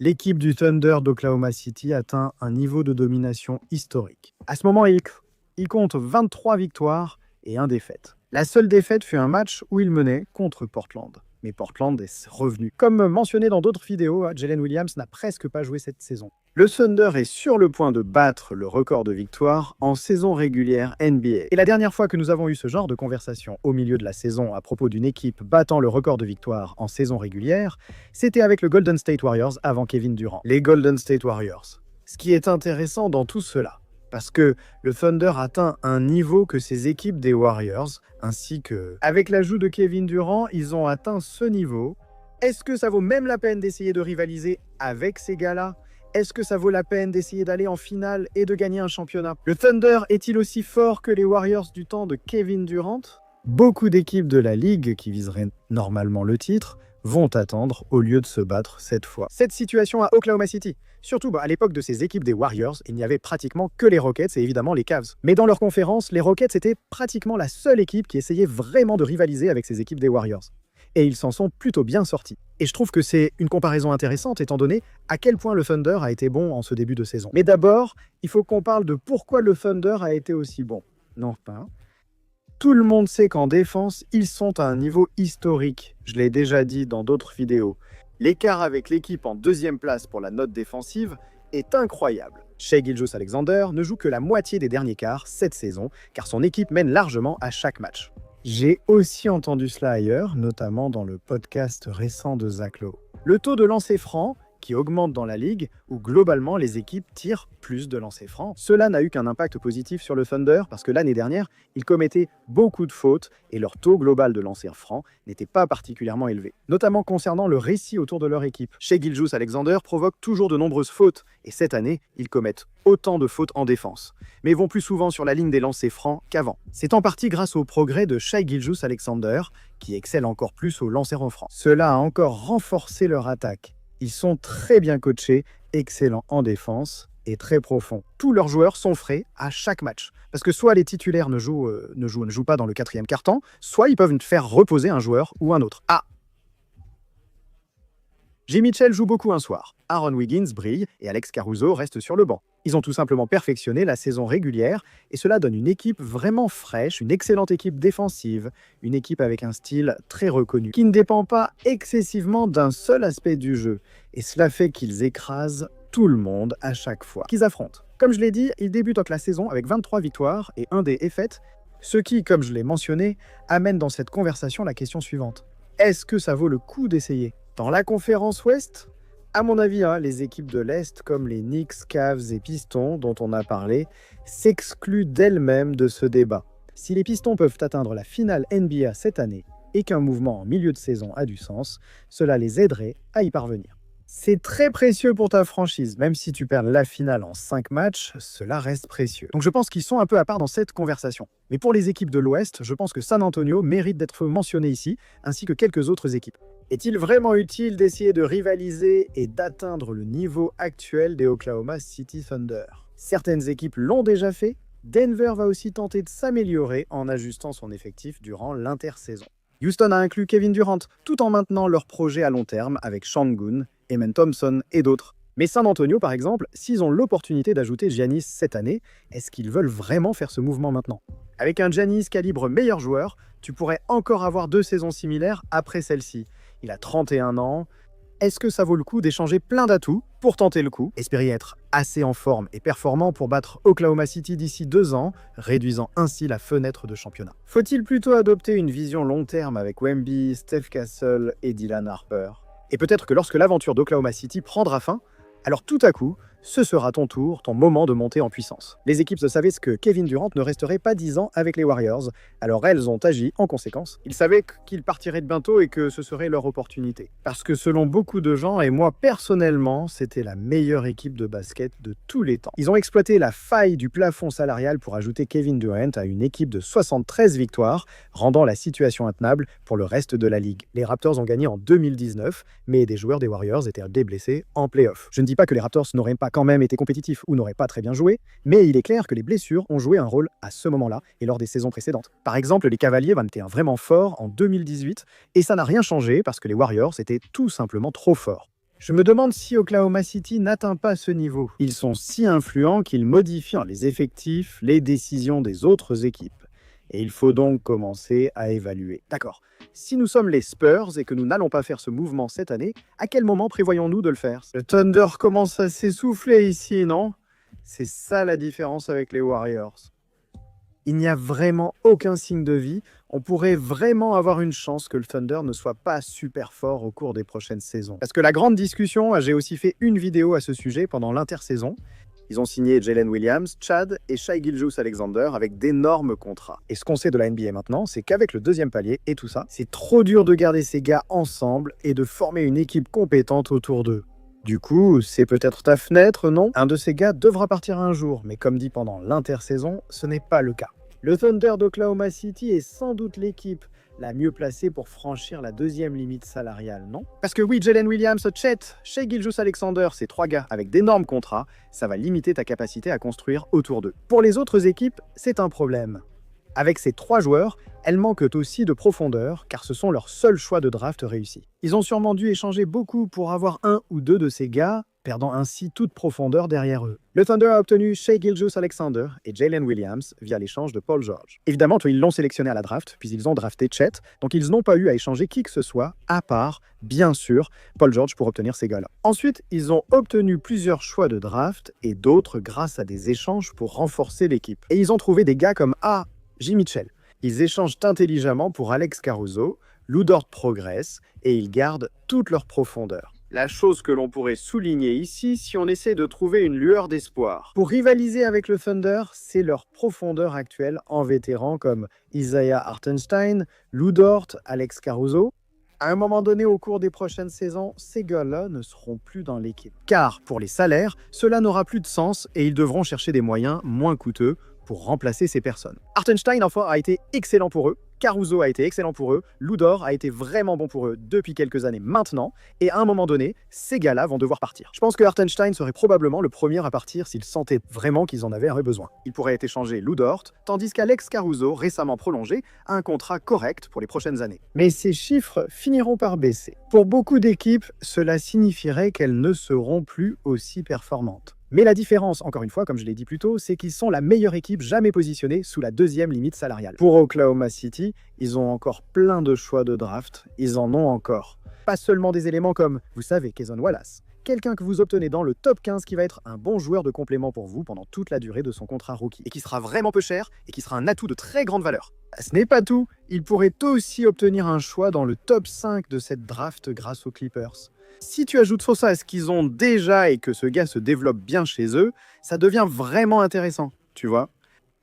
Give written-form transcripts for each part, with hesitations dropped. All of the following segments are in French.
l'équipe du Thunder d'Oklahoma City atteint un niveau de domination historique. À ce moment, il compte 23 victoires et 1 défaite. La seule défaite fut un match où il menait contre Portland. Mais Portland est revenu. Comme mentionné dans d'autres vidéos, Jalen Williams n'a presque pas joué cette saison. Le Thunder est sur le point de battre le record de victoires en saison régulière NBA. Et la dernière fois que nous avons eu ce genre de conversation au milieu de la saison à propos d'une équipe battant le record de victoires en saison régulière, c'était avec le Golden State Warriors avant Kevin Durant. Les Golden State Warriors. Ce qui est intéressant dans tout cela, parce que le Thunder atteint un niveau que ces équipes des Warriors, ainsi que... Avec l'ajout de Kevin Durant, ils ont atteint ce niveau. Est-ce que ça vaut même la peine d'essayer de rivaliser avec ces gars-là ? Est-ce que ça vaut la peine d'essayer d'aller en finale et de gagner un championnat ? Le Thunder est-il aussi fort que les Warriors du temps de Kevin Durant ? Beaucoup d'équipes de la Ligue, qui viseraient normalement le titre, vont attendre au lieu de se battre cette fois. Cette situation à Oklahoma City. Surtout, à l'époque de ces équipes des Warriors, il n'y avait pratiquement que les Rockets et évidemment les Cavs. Mais dans leur conférence, les Rockets étaient pratiquement la seule équipe qui essayait vraiment de rivaliser avec ces équipes des Warriors. Et ils s'en sont plutôt bien sortis. Et je trouve que c'est une comparaison intéressante étant donné à quel point le Thunder a été bon en ce début de saison. Mais d'abord, il faut qu'on parle de pourquoi le Thunder a été aussi bon. Non, pas. Tout le monde sait qu'en défense, ils sont à un niveau historique. Je l'ai déjà dit dans d'autres vidéos. L'écart avec l'équipe en 2e place pour la note défensive est incroyable. Shai Gilgeous-Alexander ne joue que la moitié des derniers quarts cette saison, car son équipe mène largement à chaque match. J'ai aussi entendu cela ailleurs, notamment dans le podcast récent de Zach Lowe. Le taux de lancers francs, qui augmente dans la ligue, où globalement les équipes tirent plus de lancers francs. Cela n'a eu qu'un impact positif sur le Thunder, parce que l'année dernière, ils commettaient beaucoup de fautes et leur taux global de lancers francs n'était pas particulièrement élevé, notamment concernant le récit autour de leur équipe. Shai Gilgeous-Alexander provoque toujours de nombreuses fautes, et cette année, ils commettent autant de fautes en défense, mais vont plus souvent sur la ligne des lancers francs qu'avant. C'est en partie grâce au progrès de Shai Gilgeous-Alexander, qui excelle encore plus au lancer franc. Cela a encore renforcé leur attaque. Ils sont très bien coachés, excellents en défense et très profonds. Tous leurs joueurs sont frais à chaque match. Parce que soit les titulaires ne jouent pas dans le 4e quart-temps, soit ils peuvent faire reposer un joueur ou un autre. J. Mitchell joue beaucoup un soir. Aaron Wiggins brille et Alex Caruso reste sur le banc. Ils ont tout simplement perfectionné la saison régulière et cela donne une équipe vraiment fraîche, une excellente équipe défensive, une équipe avec un style très reconnu, qui ne dépend pas excessivement d'un seul aspect du jeu. Et cela fait qu'ils écrasent tout le monde à chaque fois qu'ils affrontent. Comme je l'ai dit, ils débutent donc la saison avec 23 victoires et 1 défaite, ce qui, comme je l'ai mentionné, amène dans cette conversation la question suivante. Est-ce que ça vaut le coup d'essayer ? Dans la conférence Ouest, à mon avis, les équipes de l'Est comme les Knicks, Cavs et Pistons dont on a parlé s'excluent d'elles-mêmes de ce débat. Si les Pistons peuvent atteindre la finale NBA cette année et qu'un mouvement en milieu de saison a du sens, cela les aiderait à y parvenir. C'est très précieux pour ta franchise, même si tu perds la finale en 5 matchs, cela reste précieux. Donc je pense qu'ils sont un peu à part dans cette conversation. Mais pour les équipes de l'Ouest, je pense que San Antonio mérite d'être mentionné ici, ainsi que quelques autres équipes. Est-il vraiment utile d'essayer de rivaliser et d'atteindre le niveau actuel des Oklahoma City Thunder ? Certaines équipes l'ont déjà fait. Denver va aussi tenter de s'améliorer en ajustant son effectif durant l'intersaison. Houston a inclus Kevin Durant, tout en maintenant leur projet à long terme avec Sengun, Amen Thompson et d'autres. Mais San Antonio, par exemple, s'ils ont l'opportunité d'ajouter Giannis cette année, est-ce qu'ils veulent vraiment faire ce mouvement maintenant ? Avec un Giannis calibre meilleur joueur, tu pourrais encore avoir 2 saisons similaires après celle-ci. Il a 31 ans. Est-ce que ça vaut le coup d'échanger plein d'atouts pour tenter le coup, espérer être assez en forme et performant pour battre Oklahoma City d'ici 2 ans, réduisant ainsi la fenêtre de championnat ? Faut-il plutôt adopter une vision long terme avec Wemby, Steph Castle et Dylan Harper ? Et peut-être que lorsque l'aventure d'Oklahoma City prendra fin, alors tout à coup, ce sera ton tour, ton moment de monter en puissance. Les équipes savaient que Kevin Durant ne resterait pas 10 ans avec les Warriors, alors elles ont agi en conséquence. Ils savaient qu'il partirait de bientôt et que ce serait leur opportunité. Parce que selon beaucoup de gens, et moi personnellement, c'était la meilleure équipe de basket de tous les temps. Ils ont exploité la faille du plafond salarial pour ajouter Kevin Durant à une équipe de 73 victoires, rendant la situation intenable pour le reste de la ligue. Les Raptors ont gagné en 2019, mais des joueurs des Warriors étaient blessés en play-off. Je ne dis pas que les Raptors n'auraient pas quand même été compétitifs ou n'auraient pas très bien joué, mais il est clair que les blessures ont joué un rôle à ce moment-là et lors des saisons précédentes. Par exemple, les Cavaliers étaient vraiment forts en 2018 et ça n'a rien changé parce que les Warriors étaient tout simplement trop forts. Je me demande si Oklahoma City n'atteint pas ce niveau. Ils sont si influents qu'ils modifient les effectifs, les décisions des autres équipes. Et il faut donc commencer à évaluer. D'accord, si nous sommes les Spurs et que nous n'allons pas faire ce mouvement cette année, à quel moment prévoyons-nous de le faire? Le Thunder commence à s'essouffler ici, non? C'est ça la différence avec les Warriors. Il n'y a vraiment aucun signe de vie. On pourrait vraiment avoir une chance que le Thunder ne soit pas super fort au cours des prochaines saisons. Parce que la grande discussion, j'ai aussi fait une vidéo à ce sujet pendant l'intersaison. Ils ont signé Jalen Williams, Chad et Shai Gilgeous-Alexander avec d'énormes contrats. Et ce qu'on sait de la NBA maintenant, c'est qu'avec le deuxième palier et tout ça, c'est trop dur de garder ces gars ensemble et de former une équipe compétente autour d'eux. Du coup, c'est peut-être ta fenêtre, non? Un de ces gars devra partir un jour, mais comme dit pendant l'intersaison, ce n'est pas le cas. Le Thunder d'Oklahoma City est sans doute l'équipe la mieux placée pour franchir la deuxième limite salariale, non? Parce que oui, Jalen Williams, Chet, Shai Gilgeous-Alexander, ces trois gars avec d'énormes contrats, ça va limiter ta capacité à construire autour d'eux. Pour les autres équipes, c'est un problème. Avec ces trois joueurs, elles manquent aussi de profondeur, car ce sont leurs seuls choix de draft réussis. Ils ont sûrement dû échanger beaucoup pour avoir un ou deux de ces gars, perdant ainsi toute profondeur derrière eux. Le Thunder a obtenu Shai Gilgeous-Alexander et Jalen Williams via l'échange de Paul George. Évidemment, ils l'ont sélectionné à la draft, puis ils ont drafté Chet, donc ils n'ont pas eu à échanger qui que ce soit, à part, bien sûr, Paul George pour obtenir ces gars-là. Ensuite, ils ont obtenu plusieurs choix de draft et d'autres grâce à des échanges pour renforcer l'équipe. Et ils ont trouvé des gars comme J. Mitchell. Ils échangent intelligemment pour Alex Caruso, Lou Dort progresse et ils gardent toute leur profondeur. La chose que l'on pourrait souligner ici si on essaie de trouver une lueur d'espoir. Pour rivaliser avec le Thunder, c'est leur profondeur actuelle en vétérans comme Isaiah Hartenstein, Lou Dort, Alex Caruso. À un moment donné au cours des prochaines saisons, ces gars-là ne seront plus dans l'équipe. Car pour les salaires, cela n'aura plus de sens et ils devront chercher des moyens moins coûteux pour remplacer ces personnes. Hartenstein, enfin, a été excellent pour eux. Caruso a été excellent pour eux, Lou Dort a été vraiment bon pour eux depuis quelques années maintenant, et à un moment donné, ces gars-là vont devoir partir. Je pense que Hartenstein serait probablement le premier à partir s'il sentait vraiment qu'ils en avaient besoin. Il pourrait être échangé Lou Dort, tandis qu'Alex Caruso, récemment prolongé, a un contrat correct pour les prochaines années. Mais ces chiffres finiront par baisser. Pour beaucoup d'équipes, cela signifierait qu'elles ne seront plus aussi performantes. Mais la différence, encore une fois, comme je l'ai dit plus tôt, c'est qu'ils sont la meilleure équipe jamais positionnée sous la deuxième limite salariale. Pour Oklahoma City, ils ont encore plein de choix de draft, ils en ont encore. Pas seulement des éléments comme, vous savez, Cason Wallace, quelqu'un que vous obtenez dans le top 15 qui va être un bon joueur de complément pour vous pendant toute la durée de son contrat rookie, et qui sera vraiment peu cher, et qui sera un atout de très grande valeur. Ce n'est pas tout, ils pourraient aussi obtenir un choix dans le top 5 de cette draft grâce aux Clippers. Si tu ajoutes ça à ce qu'ils ont déjà et que ce gars se développe bien chez eux, ça devient vraiment intéressant, tu vois.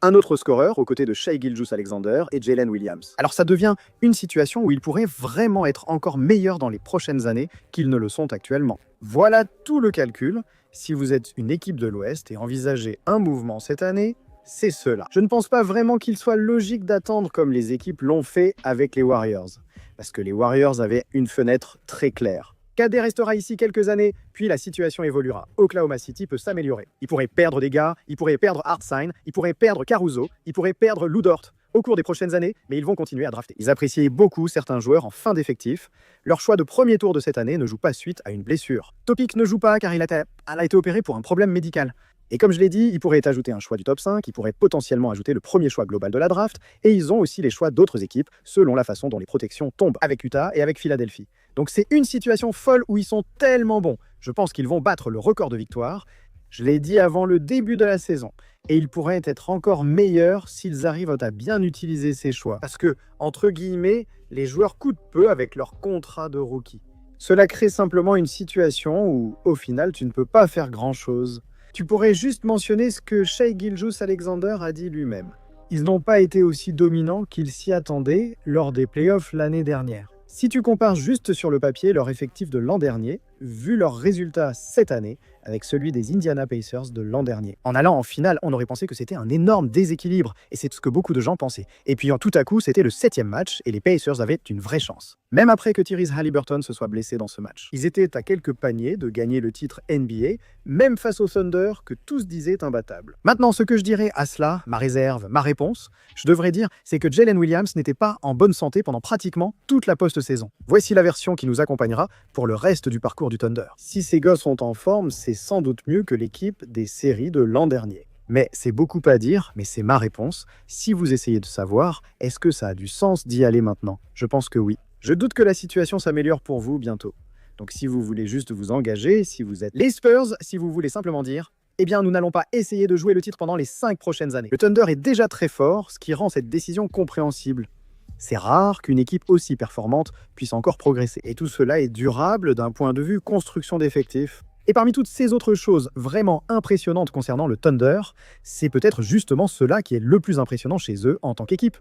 Un autre scoreur aux côtés de Shai Gilgeous-Alexander et Jalen Williams. Alors ça devient une situation où ils pourraient vraiment être encore meilleurs dans les prochaines années qu'ils ne le sont actuellement. Voilà tout le calcul. Si vous êtes une équipe de l'Ouest et envisagez un mouvement cette année, c'est cela. Je ne pense pas vraiment qu'il soit logique d'attendre comme les équipes l'ont fait avec les Warriors. Parce que les Warriors avaient une fenêtre très claire. KD restera ici quelques années, puis la situation évoluera. Oklahoma City peut s'améliorer. Ils pourraient perdre des gars, ils pourraient perdre Hartenstein, ils pourraient perdre Caruso, ils pourraient perdre Lou Dort au cours des prochaines années, mais ils vont continuer à drafter. Ils appréciaient beaucoup certains joueurs en fin d'effectif. Leur choix de premier tour de cette année ne joue pas suite à une blessure. Topic ne joue pas car il a été opéré pour un problème médical. Et comme je l'ai dit, ils pourraient ajouter un choix du top 5, ils pourraient potentiellement ajouter le premier choix global de la draft, et ils ont aussi les choix d'autres équipes, selon la façon dont les protections tombent avec Utah et avec Philadelphie. Donc c'est une situation folle où ils sont tellement bons. Je pense qu'ils vont battre le record de victoires. Je l'ai dit avant le début de la saison. Et ils pourraient être encore meilleurs s'ils arrivent à bien utiliser ces choix. Parce que, entre guillemets, les joueurs coûtent peu avec leur contrat de rookie. Cela crée simplement une situation où, au final, tu ne peux pas faire grand-chose. Tu pourrais juste mentionner ce que Shai Gilgeous-Alexander a dit lui-même. Ils n'ont pas été aussi dominants qu'ils s'y attendaient lors des playoffs l'année dernière. Si tu compares juste sur le papier leur effectif de l'an dernier, vu leurs résultats cette année, avec celui des Indiana Pacers de l'an dernier. En allant en finale, on aurait pensé que c'était un énorme déséquilibre, et c'est ce que beaucoup de gens pensaient. Et puis tout à coup, c'était le 7e match, et les Pacers avaient une vraie chance. Même après que Tyrese Haliburton se soit blessé dans ce match. Ils étaient à quelques paniers de gagner le titre NBA, même face au Thunder que tous disaient imbattable. Maintenant, ce que je dirais à cela, ma réserve, ma réponse, je devrais dire, c'est que Jalen Williams n'était pas en bonne santé pendant pratiquement toute la post-saison. Voici la version qui nous accompagnera pour le reste du parcours du Thunder. Si ces gosses sont en forme, c'est sans doute mieux que l'équipe des séries de l'an dernier. Mais c'est beaucoup à dire, mais c'est ma réponse. Si vous essayez de savoir, est-ce que ça a du sens d'y aller maintenant? Je pense que oui. Je doute que la situation s'améliore pour vous bientôt. Donc si vous voulez juste vous engager, si vous êtes les Spurs, si vous voulez simplement dire eh bien, nous n'allons pas essayer de jouer le titre pendant les 5 prochaines années. Le Thunder est déjà très fort, ce qui rend cette décision compréhensible. C'est rare qu'une équipe aussi performante puisse encore progresser. Et tout cela est durable d'un point de vue construction d'effectifs. Et parmi toutes ces autres choses vraiment impressionnantes concernant le Thunder, c'est peut-être justement cela qui est le plus impressionnant chez eux en tant qu'équipe.